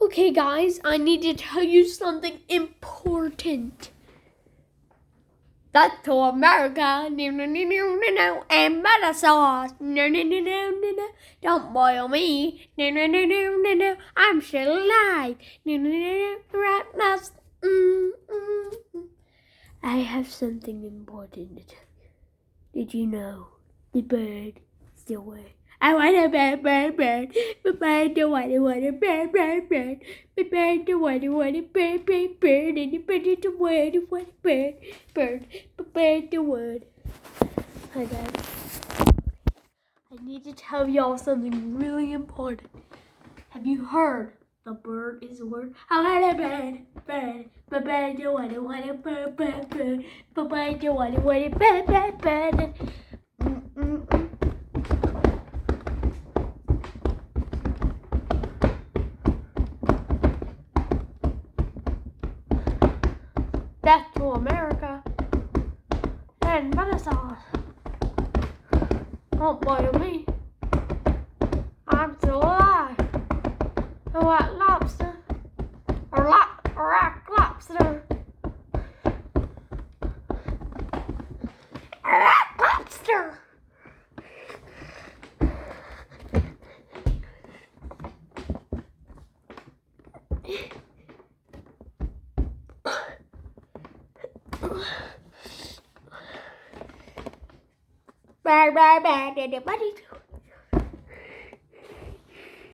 Okay, guys, I need to tell you something important. That's to America. No, no, no, no, no, no. And butter sauce. No, no, no, no, no, no. Don't boil me. No, no, no, no, no, no. I'm still alive. No, no, no, no. Right now. I have something important to tell you. Did you know the bird still away? I want a bird, bird, bird. But bird don't want a bird, bird, bird. But bird don't want a bird, bird, bird. And the bird is the word, what a bird, bird. But bird the word. Hi guys. I need to tell y'all something really important. Have you heard? The bird is the word. I want a bird, bird. But bird don't want a bird, bird, bird. But bird don't want a bird, bird, bird. Death to America and butter sauce. Don't boil me. I'm still alive. I want lobster or rock lobster. Rock lobster. Bye bye bye.